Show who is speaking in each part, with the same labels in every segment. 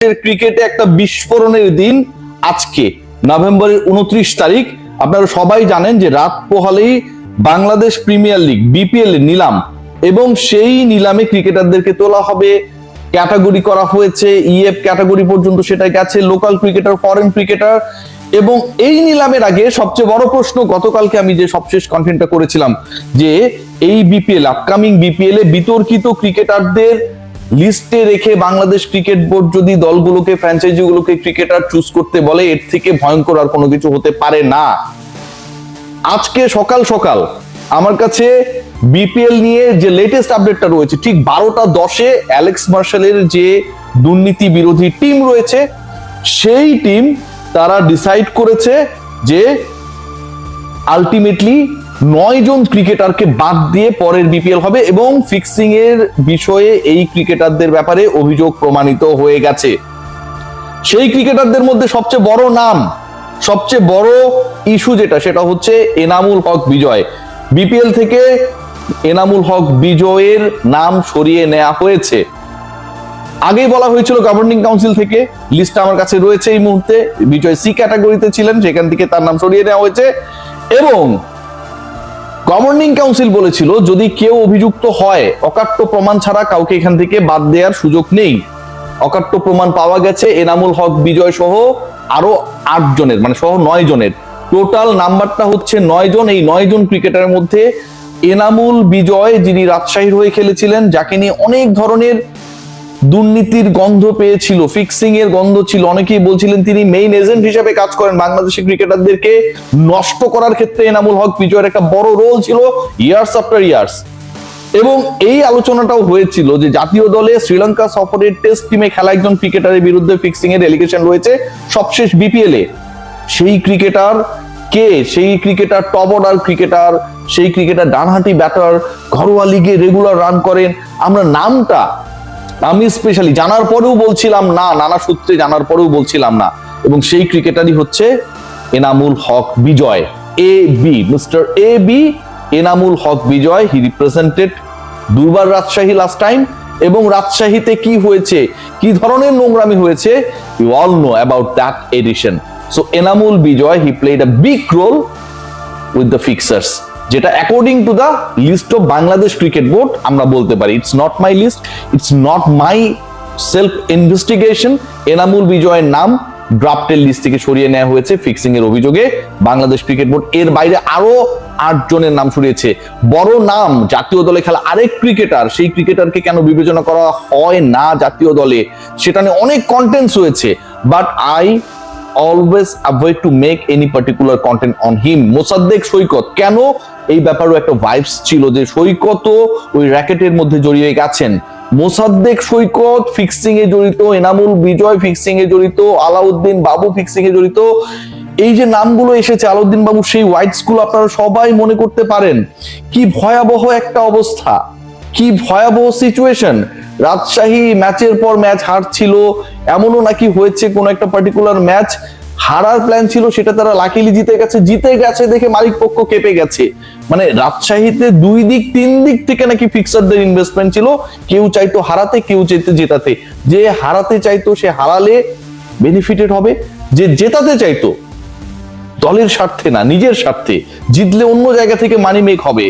Speaker 1: ক্রিকেটে একটা বিস্ফোরণের দিন আজকে নভেম্বরের 29 তারিখ। আপনারা সবাই জানেন যে রাত পোহালেই বাংলাদেশ প্রিমিয়ার লিগ বিপিএল এর নিলাম, এবং সেই নিলামে ক্রিকেটারদেরকে তোলা হবে, ক্যাটাগরি করা হয়েছে, ইএফ ক্যাটাগরি পর্যন্ত সেটা গেছে, লোকাল ক্রিকেটার, ফরেন ক্রিকেটার। এবং এই নিলামের আগে সবচেয়ে বড় প্রশ্ন, গতকালকে আমি যে সবশেষ কন্টেন্টটা করেছিলাম যে এই বিপিএল, আপকামিং বিপিএল এ বিতর্কিত ক্রিকেটারদের লিস্টে রেখে বাংলাদেশ ক্রিকেট বোর্ড যদি দলগুলোকে, ফ্র্যাঞ্চাইজিগুলোকে ক্রিকেটার চুজ করতে বলে, এর থেকে ভয়ঙ্কর আর কোনো কিছু হতে পারে না। আজকে সকাল সকাল আমার কাছে বিপিএল নিয়ে যে লেটেস্ট আপডেটটা রয়েছে, ঠিক 12টা 10-এ অ্যালেক্স মার্শালের যে দুর্নীতি বিরোধী টিম রয়েছে, সেই টিম তারা ডিসাইড করেছে যে আলটিমেটলি 9 জন ক্রিকেটারকে বাদ দিয়ে পরের বিপিএল হবে, এবং ফিক্সিং এর বিষয়ে এই ক্রিকেটারদের ব্যাপারে অভিযোগ প্রমাণিত হয়ে গেছে। সেই ক্রিকেটারদের মধ্যে সবচেয়ে বড় নাম, সবচেয়ে বড় ইস্যু যেটা, সেটা হচ্ছে এনামুল হক বিজয়। বিপিএল থেকে এনামুল হক বিজয়ের নাম সরিয়ে নেওয়া হয়েছে। আগেই বলা হয়েছিল গভর্নিং কাউন্সিল থেকে, লিস্টটা আমার কাছে রয়েছে এই মুহূর্তে, বিজয় সি ক্যাটাগরিতে ছিলেন, সেখান থেকে তার নাম সরিয়ে নেওয়া হয়েছে। এবং গভর্নিং কাউন্সিল বলেছিল যদি কেউ অভিযুক্ত হয়, অকাট্য প্রমাণ ছাড়া কাউকে এখান থেকে বাদ দেওয়ার সুযোগ নেই। অকাট্য প্রমাণ পাওয়া গেছে এনামুল হক বিজয় সহ আরো 8 জনের, মানে সহ 9 জনের। টোটাল নাম্বারটা হচ্ছে 9 জন। এই 9 জন ক্রিকেটারের মধ্যে এনামুল বিজয়, যিনি রাজশাহীর হয়ে খেলেছিলেন, যাকে নিয়ে অনেক ধরনের দুর্নীতির গন্ধ পেয়েছিল, ফিক্সিং এর গন্ধ ছিল, অনেকেই বলছিলেন তিনি মেইন এজেন্ট হিসেবে কাজ করেন, বাংলাদেশি ক্রিকেটারদেরকে নষ্ট করার ক্ষেত্রে এনামুল হক বিজয়ের একটা বড় রোল ছিল ইয়ার্স আফটার ইয়ার্স। এবং এই আলোচনাটাও হয়েছিল যে জাতীয় দলে শ্রীলঙ্কা সফরের টেস্ট টিমে খেলা একজন ক্রিকেটারের বিরুদ্ধে ফিক্সিং এর এলিগেশন রয়েছে সবশেষ বিপিএল এ। সেই ক্রিকেটার কে? সেই ক্রিকেটার টপ অর্ডার ক্রিকেটার, সেই ক্রিকেটার ডানহাতি ব্যাটার, ঘরোয়া লিগে রেগুলার রান করেন। আমরা নামটা, আমি স্পেশালি জানার পরেও বলছিলাম না, নানা সূত্রে জানার পরেও বলছিলাম না, এবং সেই ক্রিকেটারই হচ্ছে Enamul Haque Bijoy, A B, mister A B Enamul Haque Bijoy. He represented দুবার রাজশাহী লাস্ট টাইম, এবং রাজশাহীতে কি হয়েছে, কি ধরনের নোংরামি হয়েছে, you all know about that edition. So Enamul Bijoy, he played a big role with the fixers, যেটা according to the list of Bangladesh cricket board আমরা বলতে পারি। It's not my list, it's not my self investigation. Enamul বিজয়ের নাম ড্রাফটের list থেকে সরিয়ে নেওয়া হয়েছে ফিক্সিং এর অভিযোগে বাংলাদেশ ক্রিকেট বোর্ড। এর বাইরে আরো 8 জনের নাম সরিয়েছে। বড় নাম, জাতীয় দলে খেলা আরেক ক্রিকেটার, সেই ক্রিকেটারকে কেন বিবেচনা করা হয় না জাতীয় দলে, সেটা নিয়ে অনেক কন্টেন্টস হয়েছে, but I always avoid to make any particular content on him. Mosaddek Saikat, কেন এই ব্যাপারেও একটা ভাইবস ছিল যে সৈকতও ওই র্যাকেটের মধ্যে জড়িয়ে গেছেন। মোসাদ্দেক সৈকত ফিক্সিং এ জড়িত, এনামুল বিজয় ফিক্সিং এ জড়িত, আলাউদ্দিন বাবু ফিক্সিং এ জড়িত। এই যে নামগুলো এসেছে, আলাউদ্দিন বাবু সেই হোয়াইট স্কুল, আপনারা সবাই মনে করতে পারেন কি ভয়াবহ একটা অবস্থা, কি ভয়াবহ সিচুয়েশন। রাজশাহী ম্যাচের পর ম্যাচ হারছিল, এমনও নাকি হয়েছে কোন একটা পার্টিকুলার ম্যাচ হারার প্ল্যান ছিল, সেটা তারা লাকিলি জিতে গেছে দেখে মালিক পক্ষ কেঁপে গেছে। মানে রাজশাহীতে 2 দিক 3 দিক থেকে নাকি ফিক্সারদের ইনভেস্টমেন্ট ছিল, কেউ চাইতো হারাতে, কেউ চাইতো জেতাতে। যে হারাতে চাইতো সে হারালে বেনিফিটেড হবে, যে জেতাতে চাইতো দলের স্বার্থে না নিজের স্বার্থে, জিতলে অন্য জায়গা থেকে মানি মেক হবে,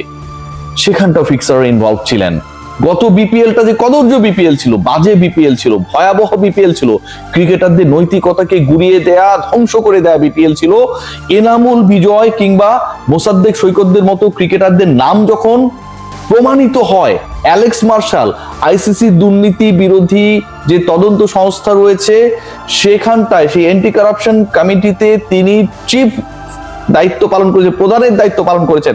Speaker 1: সেখানটাও ফিক্সার ইনভলভ ছিলেন। গত বিপিএলটা যে কদর্য বিপিএল ছিল, বাজে বিপিএল ছিল, ভয়াবহ বিপিএল ছিল, ক্রিকেটারদের নৈতিকতাকে গুড়িয়ে দেয়া, ধ্বংস করে দেয়া বিপিএল ছিল। এনামুল বিজয় কিংবা মোসাদ্দেক সৈকতদের মতো ক্রিকেটারদের নাম যখন প্রমাণিত হয়, অ্যালেক্স মার্শাল, আইসিসি দুর্নীতি বিরোধী যে তদন্ত সংস্থা রয়েছে সেখানটায়, সেই অ্যান্টি কারাপশন কমিটিতে তিনি চিফ দায়িত্ব পালন করেছেন, প্রধানের দায়িত্ব পালন করেছেন,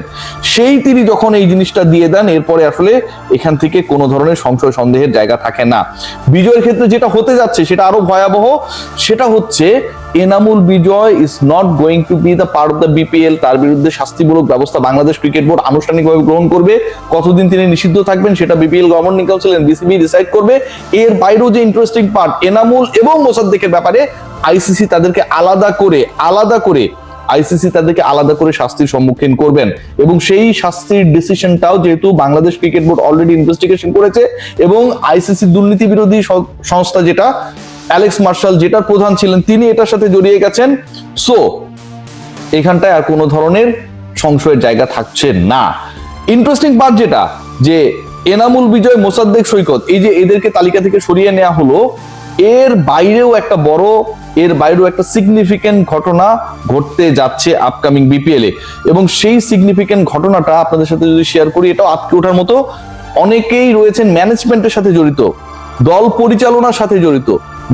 Speaker 1: সেই তিনি যখন এই জিনিসটা দিয়ে দেন, এরপরে আসলে এখান থেকে কোনো ধরনের সংশয় সন্দেহের জায়গা থাকে না। বিজয়ের ক্ষেত্রে যেটা হতে যাচ্ছে সেটা আরো ভয়াবহ। সেটা হচ্ছে Enamul Bijoy is not going to be the part of the BPL. তার বিরুদ্ধে শাস্তিমূলক ব্যবস্থা বাংলাদেশ ক্রিকেট বোর্ড আনুষ্ঠানিকভাবে গ্রহণ করবে। কতদিন তিনি নিষিদ্ধ থাকবেন সেটা BPL governing council and BCB decide করবে। এর বাইরেও যে ইন্টারেস্টিং পার্ট, এনামুল এবং মোসাদ্দেকের ব্যাপারে আইসিসি তাদেরকে আলাদা করে শাস্তির সম্মুখীন করবেন, এবং সেই শাস্তির ডিসিশনটাও যেহেতু Bangladesh cricket board already investigation করেছে, এবং আইসিসি দুর্নীতি বিরোধী সংস্থা যেটা অ্যালেক্স মার্শাল যেটার প্রধান ছিলেন তিনি এটার সাথে জড়িয়ে গেছেন। সো এখানটায় আর কোনো ধরনের সংশয়ের জায়গা থাকছে না। ইন্টারেস্টিং পার্ট যেটা, যে এনামুল বিজয়, মোসাদ্দেক সৈকত, এই যে এদেরকে তালিকা থেকে সরিয়ে নেওয়া হলো, এর বাইরেও একটা সিগনিফিক্যান্ট ঘটনা ঘটতে যাচ্ছে আপকামিং বিপিএল এ। এবং সেই সিগনিফিক্যান্ট ঘটনাটা আপনাদের সাথে যদি শেয়ার করি, এটাও আটকে ওঠার মতো। অনেকেই রয়েছেন ম্যানেজমেন্টের সাথে জড়িত, দল পরিচালনার সাথে জড়িত,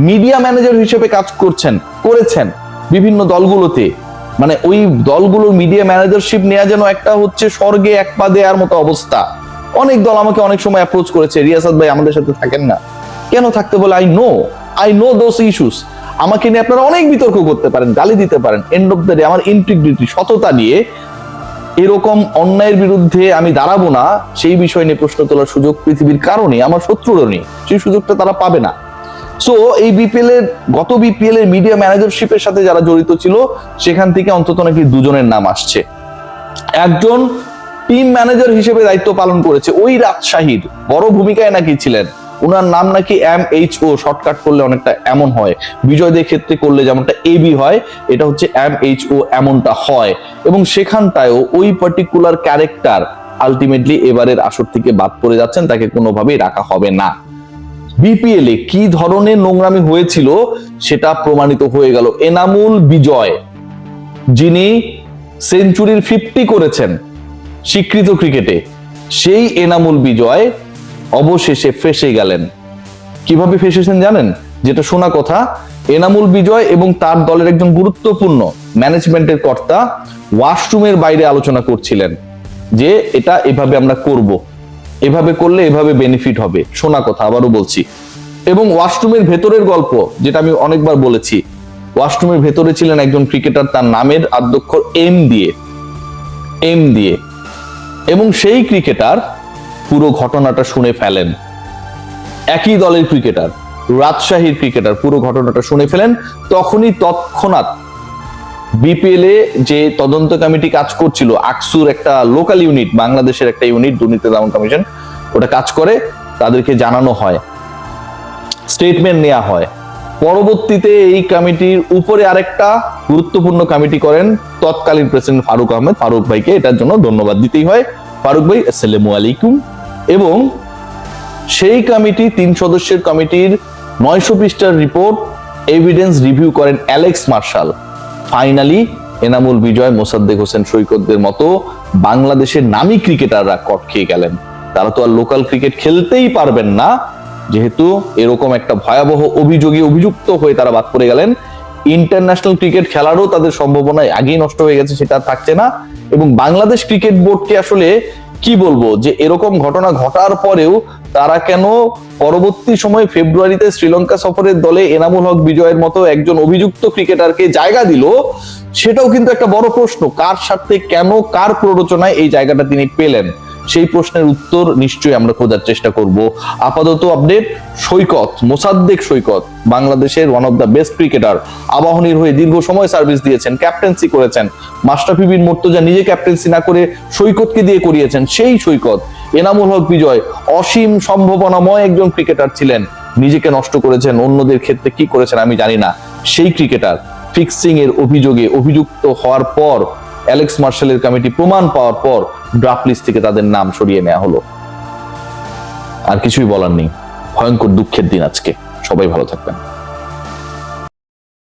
Speaker 1: মিডিয়া ম্যানেজার হিসেবে কাজ করেছেন বিভিন্ন দলগুলোতে। মানে ওই দলগুলোর মিডিয়া ম্যানেজারশিপ নেওয়া যেন একটা হচ্ছে স্বর্গে এক পা দেওয়ার মতো অবস্থা। অনেক দল আমাকে অনেক সময় অ্যাপ্রোচ করেছে, রিয়াসাত ভাই আমাদের সাথে থাকেন না, কেন থাকতে বলে, আই নো দোজ ইস্যুস। আমাকে নিয়ে আপনারা অনেক বিতর্ক করতে পারেন, গালি দিতে পারেন, এন্ড অফ দ্য ডে আমার ইন্টিগ্রিটি, সততা নিয়ে এরকম অন্যায়ের বিরুদ্ধে আমি দাঁড়াবো না, সেই বিষয় নিয়ে প্রশ্ন তোলার সুযোগ পৃথিবীর কারণে আমার শত্রুরও নেই, সেই সুযোগটা তারা পাবে না। সো এই গত বিপিএল এর মিডিয়া ম্যানেজারশিপের সাথে যারা জড়িত ছিল, সেখান থেকে অন্তত নাকি দুজনের নাম আসছে। একজন টিম ম্যানেজার হিসেবে দায়িত্ব পালন করেছে, ওই রাজশাহীর বড় ভূমিকায় নাকি ছিলেন, ওনার নাম নাকি MHO, শর্টকাট করলে অনেকটা এমন হয়, বিজয়দের ক্ষেত্রে করলে যেমনটা AB হয়, এটা হচ্ছে MHO, এমনটা হয়। এবং সেখানটায়ও ওই পার্টিকুলার ক্যারেক্টার আলটিমেটলি এবারের আসর থেকে বাদ পড়ে যাচ্ছেন, তাকে কোনোভাবেই রাখা হবে না। বিপিএল এ কি ধরনের নোংরামি হয়েছিল সেটা প্রমাণিত হয়ে গেল। এনামুল বিজয়, যিনি সেঞ্চুরির 50 করেছেন স্বীকৃত ক্রিকেটে, সেই এনামুল বিজয় অবশেষে ফেঁসে গেলেন। কিভাবে ফেঁসেছেন জানেন? যেটা শোনা কথা, এনামুল বিজয় এবং তার দলের একজন গুরুত্বপূর্ণ ম্যানেজমেন্টের কর্তা ওয়াশরুমের বাইরে আলোচনা করছিলেন যে এটা এভাবে আমরা করব, এভাবে করলে এভাবে বেনিফিট হবে, শোনা কথা, আবারও বলছি। এবং ওয়াশরুমের ভেতরের গল্প, যেটা আমি অনেকবার বলেছি, ওয়াশরুমের ভেতরে ছিলেন একজন ক্রিকেটার, তার নামের আদ্যক্ষর এম দিয়ে, এবং সেই ক্রিকেটার পুরো ঘটনাটা শুনে ফেলেন। একই দলের ক্রিকেটার, রাজশাহীর ক্রিকেটার পুরো ঘটনাটা শুনে ফেলেন। তখনই তৎক্ষণাৎ বিপিএল এ যে তদন্ত কমিটি কাজ করছিল, আকসুর একটা লোকাল ইউনিট, বাংলাদেশের একটা ইউনিট, দুর্নীতি দমন কমিশন, ওটা কাজ করে, তাদেরকে জানানো হয়, স্টেটমেন্ট নেওয়া হয়। পরবর্তীতে এই কমিটির উপরে আরেকটা গুরুত্বপূর্ণ কমিটি করেন তৎকালীন প্রেসিডেন্ট ফারুক আহমেদ, ফারুক ভাইকে এটার জন্য ধন্যবাদ দিতেই হয়। ফারুক ভাই, আসসালামু আলাইকুম। এবং সেই কমিটি, 3 সদস্যের কমিটির 900 পৃষ্ঠার রিপোর্ট, এভিডেন্স রিভিউ করেন অ্যালেক্স মার্শাল। ফাইনালি এনামুল বিজয়, মোসাদ্দেক হোসেন সৈকতদের মতো বাংলাদেশের নামী ক্রিকেটাররা কট খেয়ে গেলেন। তারা তো আর লোকাল ক্রিকেট খেলতেই পারবেন না, যেহেতু এরকম একটা ভয়াবহ অভিযুক্ত হয়ে তারা বাদ পড়ে গেলেন। ইন্টারন্যাশনাল ক্রিকেট খেলারও তাদের সম্ভাবনা আগেই নষ্ট হয়ে গেছে, সেটা থাকছে না। এবং বাংলাদেশ ক্রিকেট বোর্ডকে আসলে কি বলবো, যে এরকম ঘটনা ঘটার পরেও তারা কেন পরবর্তী সময় ফেব্রুয়ারিতে শ্রীলঙ্কা সফরের দলে এনামুল হক বিজয়ের মতো একজন অভিযুক্ত ক্রিকেটারকে জায়গা দিল, সেটাও কিন্তু একটা বড় প্রশ্ন। কার সাথে, কেন, কার প্ররোচনায় এই জায়গাটা তিনি পেলেন, সেই প্রশ্নের উত্তর নিশ্চয়ই আমরা খোঁজার চেষ্টা করব। আপাতত আপডেট, মোসাদ্দেক সৈকত বাংলাদেশের one of the best cricketer, আবাহনীর হয়ে দীর্ঘ সময় সার্ভিস দিয়েছেন, ক্যাপ্টেন্সি করেছেন। মাশরাফি বিন মুর্তজা নিজে ক্যাপ্টেন্সি না করে সৈকতকে দিয়ে করিয়েছেন। সেই সৈকত, এনামুল হক বিজয় অসীম সম্ভাবনাময় একজন ক্রিকেটার ছিলেন, নিজেকে নষ্ট করেছেন, অন্যদের ক্ষেত্রে কি করেছেন আমি জানি না। সেই ক্রিকেটার ফিক্সিং এর অভিযোগে অভিযুক্ত হওয়ার পর, অ্যালেক্স মার্শালের কমিটি প্রমাণ পাওয়ার পর ড্রাফট লিস্ট থেকে তাদের নাম সরিয়ে নেওয়া হলো। আর কিছুই বলার নেই, ভয়ঙ্কর দুঃখের দিন আজকে। সবাই ভালো থাকবেন।